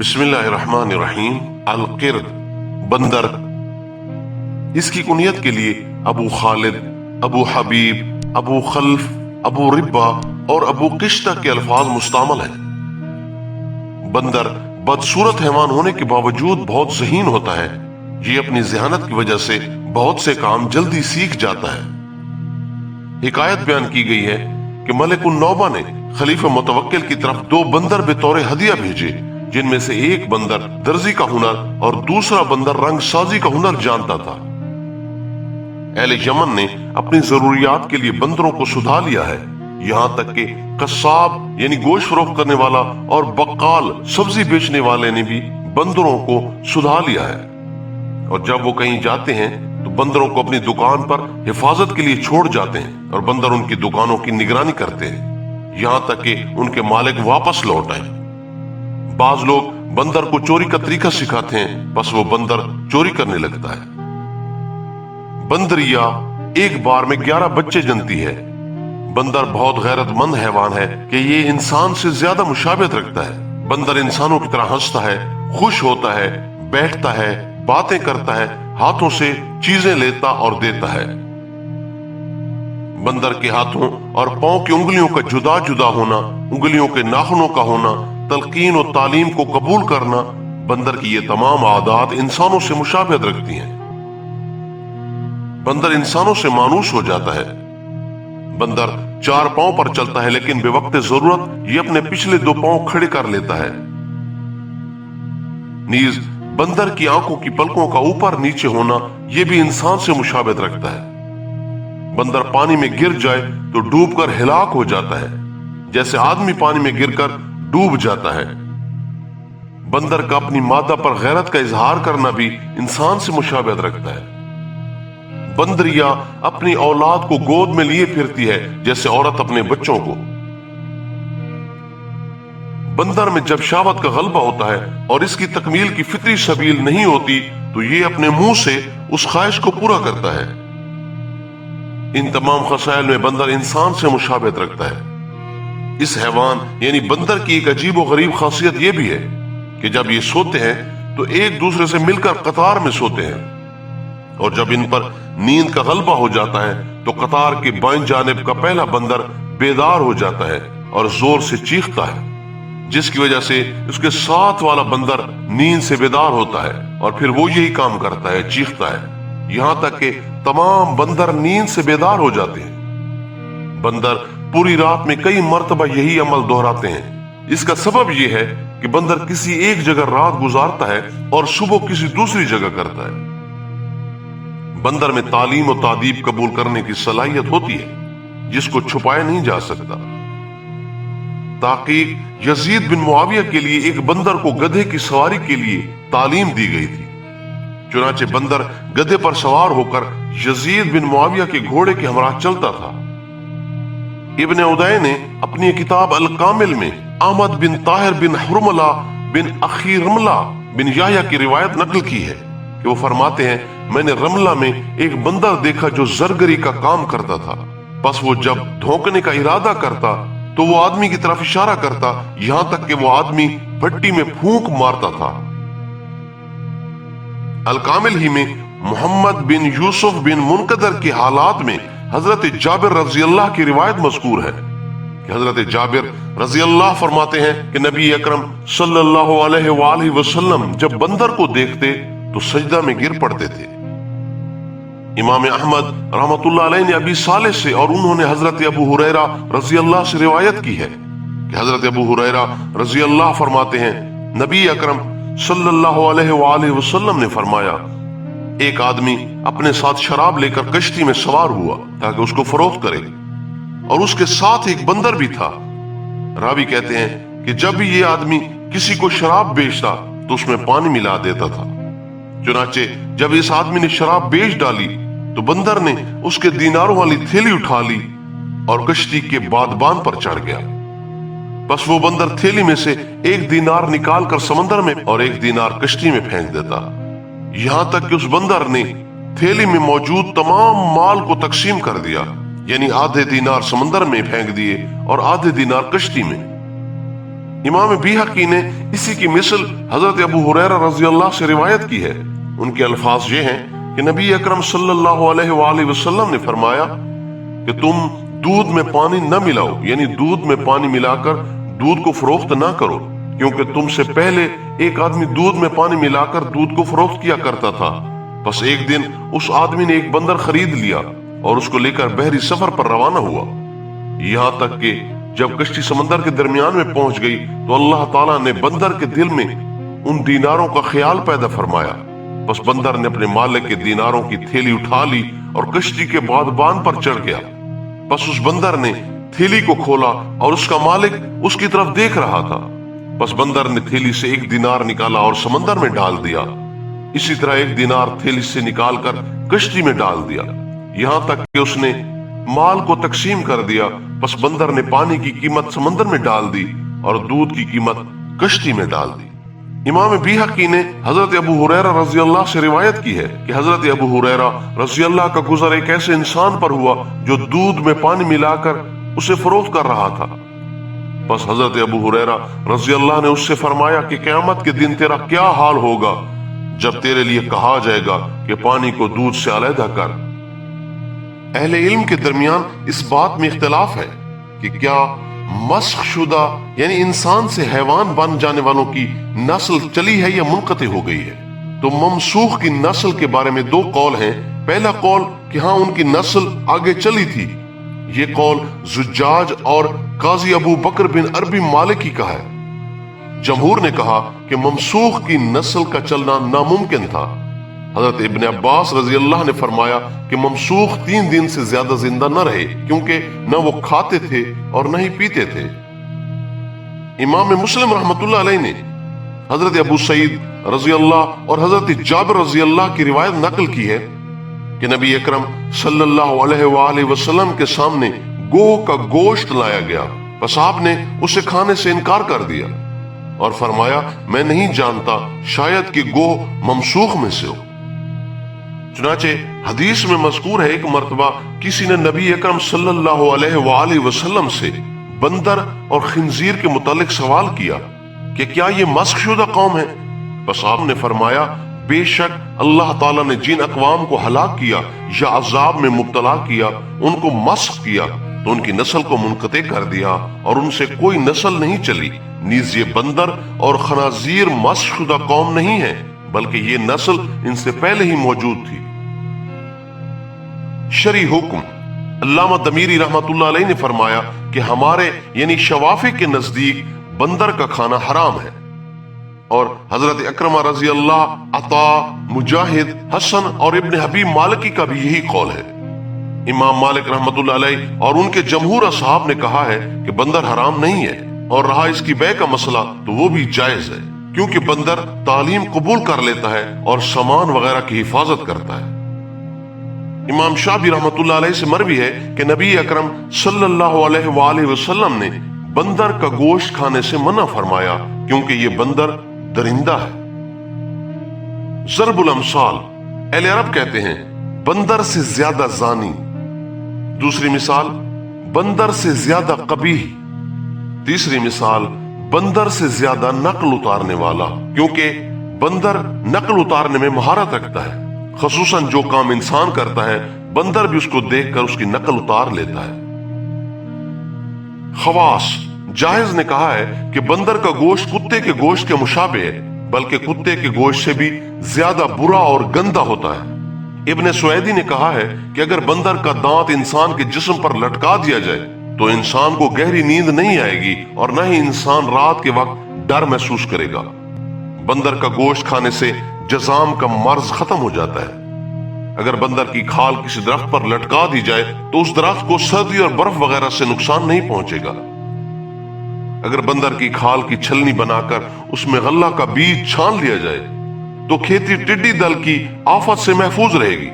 बिस्मिल्लाहिर्रहमानिर्रहीम। अल-क़िर्द, बंदर। इसकी कुनियत के लिए अबू खालिद, अबू हबीब, अबू खल्फ, अबू रिब्बा और अबू किश्ता के अल्फाज मुस्तअमल हैं। बंदर बदसूरत हैवान होने के बावजूद बहुत ज़हीन होता है। ये अपनी ज़हानत की वजह से बहुत से काम जल्दी सीख जाता है। हिकायत बयान की गई है कि मलिकुन नौबा ने खलीफा मुतवक्किल की तरफ 2 बंदर बेतौरे हदिया भेजे, जिनमें से एक बंदर दर्जी का हुनर और दूसरा बंदर रंग साजी का हुनर जानता था। अहले यमन ने अपनी जरूरियात के लिए बंदरों को सुधा लिया है। यहाँ तक कि कस्साब यानी गोश्त फरोख्त करने वाला और बक्काल सब्जी बेचने वाले ने भी बंदरों को सुधा लिया है। और जब वो कहीं जाते हैं तो बंदरों को अपनी दुकान पर हिफाजत के लिए छोड़ जाते हैं और बंदर उनकी दुकानों की निगरानी करते हैं, यहाँ तक कि उनके मालिक वापस लौट आए। बाज लोग बंदर को चोरी का तरीका सिखाते हैं, बस वो बंदर चोरी करने लगता है। बंदरिया एक बार में 11 बच्चे जनती है। बंदर बहुत गैरतमंद हैवान है कि ये इंसान से ज्यादा मुशाबहत रखता है। बंदर इंसानों की तरह हंसता है, खुश होता है, बैठता है, बातें करता है, हाथों से चीजें लेता और देता है। बंदर के हाथों और पांव की उंगलियों का जुदा जुदा होना, उंगलियों के नाखूनों का होना, तलकीन और तालीम को कबूल करना, बंदर की ये तमाम आदात इंसानों से मुशाबहत रखती हैं। बंदर इंसानों से मानूस हो जाता है। बंदर 4 पांव पर चलता है, लेकिन बेवक्ते जरूरत ये अपने पिछले 2 पांव खड़े कर लेता है। नीज बंदर की आंखों की पलकों का ऊपर नीचे होना यह भी इंसान से मुशाबहत रखता है। बंदर पानी में गिर जाए तो डूबकर हिलाक हो जाता है, जैसे आदमी पानी में गिरकर डूब जाता है। बंदर का अपनी मादा पर गैरत का इजहार करना भी इंसान से मुशाबहत रखता है। बंदरिया अपनी औलाद को गोद में लिए फिरती है, जैसे औरत अपने बच्चों को। बंदर में जब शहवत का गलबा होता है और इसकी तकमील की फितरी सबील नहीं होती तो ये अपने मुंह से उस ख्वाहिश को पूरा करता है। इन तमाम खसाइल में बंदर इंसान से मुशाबहत रखता है। इस हैवान यानी बंदर की एक अजीब और गरीब खासियत यह भी है कि जब ये सोते हैं तो एक दूसरे से मिलकर कतार में सोते हैं, और जब इन पर नींद का गलबा हो जाता है तो कतार के बाईं जानिब का पहला बंदर बेदार हो जाता है और जोर से चीखता है, जिसकी वजह से उसके साथ वाला बंदर नींद से बेदार होता है और फिर वो यही काम करता है, चीखता है, यहां तक कि तमाम बंदर नींद से बेदार हो जाते हैं। बंदर पूरी रात में कई मर्तबा यही अमल दोहराते हैं। इसका सबब यह है कि बंदर किसी एक जगह रात गुजारता है और सुबह किसी दूसरी जगह करता है। बंदर में तालीम और तादीब कबूल करने की सलाहियत होती है, जिसको छुपाया नहीं जा सकता। ताकि यजीद बिन मुआविया के लिए एक बंदर को गधे की सवारी के लिए तालीम दी गई थी। चुनाचे बंदर गधे पर सवार होकर यजीद बिन मुआविया के घोड़े के हमरा चलता था। इब्ने उदय ने अपनी किताब अल कामिल में अहमद बिन ताहिर बिन हुरमला बिन अखी रमला बिन याह्या की रिवायत नकल की है कि वो फरमाते हैं, मैंने रमला में एक बंदर देखा जो जरगरी का काम करता था। बस वो जब धोखने का इरादा करता तो वो आदमी की तरफ इशारा करता, यहां तक कि वो आदमी भट्टी में फूंक मारता था। अल कामिल ही में मोहम्मद बिन यूसुफ बिन मुनकदर के हालात में हजरत जाबिर रजी अल्लाह की रिवायत मज़कूर है कि हजरत जाबिर रजी अल्लाह फरमाते हैं कि नबी अकरम सल्लल्लाहु अलैहि वसल्लम जब बंदर को देखते तो सजदा में गिर पड़ते थे। इमाम अहमद रहमतुल्लाह अलैह ने अबी साले से और उन्होंने हजरत अबू हुरैरा रजी अल्लाह से रिवायत की है कि हजरत अबू हुरैरा रजी अल्लाह फरमाते हैं, नबी अकरम सल्लल्लाहु अलैहि वसल्लम ने फरमाया, एक आदमी अपने साथ शराब लेकर कश्ती में सवार हुआ ताकि उसको फरोख्त करे, और उसके साथ एक बंदर भी था। रावी कहते हैं कि जब भी ये आदमी किसी को शराब बेचता तो उसमें पानी मिला देता था। चुनाचे जब इस आदमी ने शराब बेच डाली तो बंदर ने उसके दीनारों वाली थैली उठा ली और कश्ती के बादबान पर चढ़ गया। बस वो बंदर थैली में से एक दीनार निकाल कर समंदर में और एक दीनार कश्ती में फेंक देता, यहां तक कि उस बंदर ने थैली में मौजूद तमाम माल को तकसीम कर दिया, यानी आधे दीनार समंदर में फेंक दिए और आधे दीनार कश्ती में। इमाम बीहक़ी ने इसी की मिसल हजरत अबू हुरैरा रज़ी अल्लाह से रिवायत की है। उनके अल्फाज ये हैं कि नबी अकरम सल्लल्लाहु अलैहि वसल्लम ने फरमाया कि तुम दूध में पानी न मिलाओ, यानी दूध में पानी मिलाकर दूध को फरोख्त ना करो, क्योंकि तुमसे पहले एक आदमी दूध में पानी मिलाकर दूध को फरोख्त किया करता था। बस एक दिन उस आदमी ने एक बंदर खरीद लिया और उसको लेकर बहरी सफर पर रवाना हुआ। यहाँ तक कि जब कश्ती समंदर के दरमियान में पहुंच गई तो अल्लाह ताला ने बंदर के दिल में उन दीनारों का ख्याल पैदा फरमाया। बस बंदर ने अपने मालिक के दीनारों की थैली उठा ली और कश्ती के बादबान पर चढ़ गया। बस उस बंदर ने थैली को खोला और उसका मालिक उसकी तरफ देख रहा था। बस बंदर ने थैली से एक दिनार निकाला और समंदर में डाल दिया। इसी तरह एक दिनार थैली से निकालकर कश्ती में डाल दिया, यहाँ तक कि उसने माल को तकसीम कर दिया। बस बंदर ने पानी की कीमत समंदर में डाल दी और दूध की कीमत कश्ती में डाल दी। इमाम बीहक़ी ने हजरत अबू हुरैरा रज़ी अल्लाह से रिवायत की है कि हजरत अबू हुरैरा रज़ी अल्लाह का गुजर एक ऐसे इंसान पर हुआ जो दूध में पानी मिलाकर उसे फरोख्त कर रहा था। बस हजरत अबू हुरैरा रज़ी अल्लाह ने उससे फरमाया कि क़यामत के दिन तेरा क्या हाल होगा जब तेरे लिए कहा जाएगा कि पानी को दूध से अलहदा कर। अहले इल्म के दरमियान इस बात में इख्तिलाफ है कि क्या मस्ख शुदा यानी इंसान से हैवान बन जाने वालों की नस्ल चली है या मुनक़ती हो गई है। तो ममसूख की नस्ल के बारे में दो कौल हैं। पहला कौल कि हाँ, उनकी नस्ल आगे चली थी। ये कौल ज़ुज्जाज और काजी अबू बकर बिन अरबी मालिकी का है। जमहूर ने कहा कि ममसूख की नस्ल का चलना नामुमकिन था। हजरत इब्न अब्बास रजी अल्लाह ने फरमाया कि ममसूख 3 दिन से ज्यादा जिंदा न रहे, क्योंकि न वो खाते थे और न ही पीते थे। इमाम मुस्लिम रहमतुल्लाह अलैह ने हजरत अबू सईद रजी अल्लाह और हजरत जाबिर रजी अल्लाह की रिवायत नकल की है कि नबी अकरम सल्लल्लाहु अलैहि वसल्लम के सामने गोह का गोश्त लाया गया। बस आपने उसे खाने से इनकार कर दिया और फरमाया, मैं नहीं जानता, शायद कि गोह ममसूख में से हो। चुनाचे हदीस में मज़कूर है एक मर्तबा किसी ने नबी अकरम सल्लल्लाहु अलैहि वसल्लम से बंदर और खिंजीर के मुतालिक सवाल किया कि क्या ये मस्ख शुदा कौम है। बस आपने फरमाया, बेशक अल्लाह ताला ने जिन अक़वाम को हलाक किया या अजाब में मुब्तला किया, उनको मस्ख किया तो उनकी नस्ल को मुनक़ते कर दिया और उनसे कोई नस्ल नहीं चली। नीज ये बंदर और खनाजीर मस्ख शुदा कौम नहीं है, बल्कि ये नस्ल इनसे पहले ही मौजूद थी। शरी हुक्म अल्लामा दमीरी रहमतुल्लाह अलैह ने फरमाया कि हमारे यानी शवाफी के नजदीक बंदर का खाना हराम है। और हजरत अकरमा रजी अल्लाह, अता, मुजाहिद, हसन और इब्न हबीब मालिकी का भी यही कौल है। इमाम मालिक रहमतुल्लाह अलैह और उनके जमहूर असहाब ने कहा है कि बंदर हराम नहीं है, और रहा इसकी बै का मसला तो वो भी जायज है, क्योंकि बंदर तालीम कबूल कर लेता है और सामान वगैरह की हिफाजत करता है। इमाम शाफी रहमतुल्लाह अलैह से मरवी है कि नबी अकरम सल्लल्लाहु अलैहि वसल्लम ने बंदर का गोश्त खाने से मना फरमाया, क्योंकि ये बंदर दरिंदा है। ज़रबुल अमसाल अहले अरब कहते हैं बंदर से ज्यादा जानी। दूसरी मिसाल बंदर से ज्यादा कबीह। तीसरी मिसाल बंदर से ज्यादा नकल उतारने वाला, क्योंकि बंदर नकल उतारने में महारत रखता है। खसूसन जो काम इंसान करता है, बंदर भी उसको देखकर उसकी नकल उतार लेता है। खवास जाहिज ने कहा है कि बंदर का गोश्त कुत्ते के गोश्त के मुशाबे है, बल्कि कुत्ते के गोश्त से भी ज्यादा बुरा और गंदा होता है। इब्ने सुवैदी ने कहा है कि अगर बंदर का दांत इंसान के जिस्म पर लटका दिया जाए तो इंसान को गहरी नींद नहीं आएगी और न ही इंसान रात के वक्त डर महसूस करेगा। बंदर का गोश्त खाने से जजाम का मर्ज खत्म हो जाता है। अगर बंदर की खाल किसी दरख्त पर लटका दी जाए तो उस दरख्त को सर्दी और बर्फ वगैरह से नुकसान नहीं पहुंचेगा। अगर बंदर की खाल की छलनी बनाकर उसमें गल्ला का बीज छान लिया जाए तो खेती टिड्डी दल की आफत से महफूज रहेगी।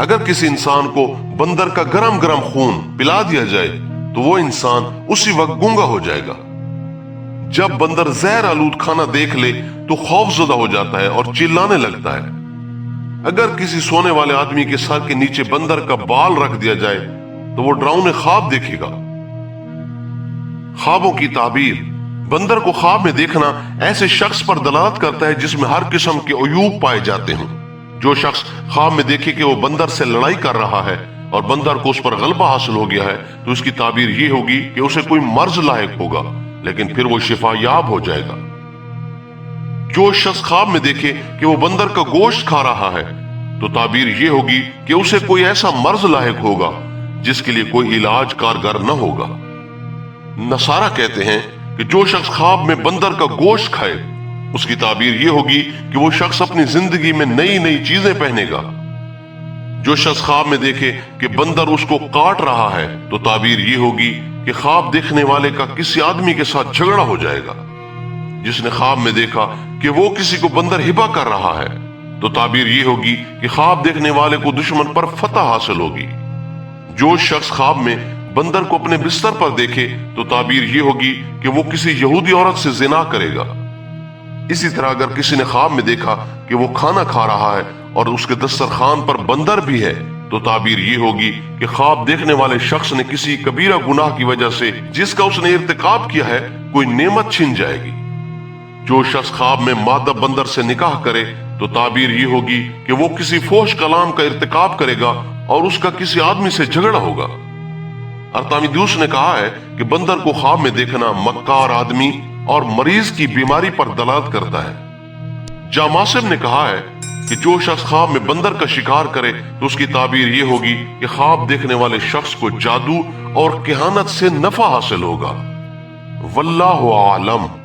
अगर किसी इंसान को बंदर का गरम गरम खून पिला दिया जाए तो वो इंसान उसी वक्त गूंगा हो जाएगा। जब बंदर जहर आलूद खाना देख ले तो खौफजदा हो जाता है और चिल्लाने लगता है। अगर किसी सोने वाले आदमी के सर के नीचे बंदर का बाल रख दिया जाए तो वो डरावने ख्वाब देखेगा। ख्वाबों की ताबीर बंदर को ख्वाब में देखना ऐसे शख्स पर दलालत करता है जिसमें हर किस्म के अयूब पाए जाते हों। जो शख्स ख्वाब में देखे कि वो बंदर से लड़ाई कर रहा है और बंदर को उस पर गलबा हासिल हो गया है, तो उसकी ताबीर ये होगी कि उसे कोई मर्ज लायक होगा, लेकिन फिर वो शिफायाब हो जाएगा। जो शख्स ख्वाब में देखे कि वो बंदर का गोश्त खा रहा है, तो ताबीर ये होगी कि उसे कोई ऐसा मर्ज लायक होगा जिसके लिए कोई इलाज कारगर न होगा। नसारा कहते हैं कि जो शख्स ख्वाब में बंदर का गोश्त खाए, उसकी ताबीर ये होगी कि वो शख्स अपनी जिंदगी में नई नई चीजें पहनेगा। जो शख्स ख्वाब में देखे कि बंदर उसको काट रहा है, तो ताबीर ये होगी कि ख्वाब देखने वाले का किसी आदमी के साथ झगड़ा हो जाएगा। जिसने ख्वाब में देखा कि वो किसी को बंदर हिबा कर रहा है, तो ताबीर ये होगी कि ख्वाब देखने वाले को दुश्मन पर फतह हासिल होगी। जो शख्स ख्वाब में बंदर को अपने बिस्तर पर देखे, तो ताबीर ये होगी कि वो किसी यहूदी औरत से जिना करेगा। इसी तरह अगर किसी ने ख्वाब में देखा कि वो खाना खा रहा है और उसके दस्तरखान पर बंदर भी है, तो ताबीर ये होगी कि ख्वाब देखने वाले शख्स ने किसी कबीरा गुनाह की वजह से जिसका उसने इर्तिकाब किया है, कोई नेमत छिन जाएगी। जो शख्स ख्वाब में मादा बंदर से निकाह करे, तो ताबीर ये होगी कि वो किसी फोश कलाम का इर्तिकाब करेगा और उसका किसी आदमी से झगड़ा होगा। अर्तामिदूस ने कहा है कि बंदर को ख्वाब में देखना मक्कार आदमी और मरीज की बीमारी पर दलालत करता है। जामासिम ने कहा है कि जो शख्स ख्वाब में बंदर का शिकार करे, तो उसकी ताबीर ये होगी कि ख्वाब देखने वाले शख्स को जादू और किहानत से नफा हासिल होगा। वल्लाहु आलम।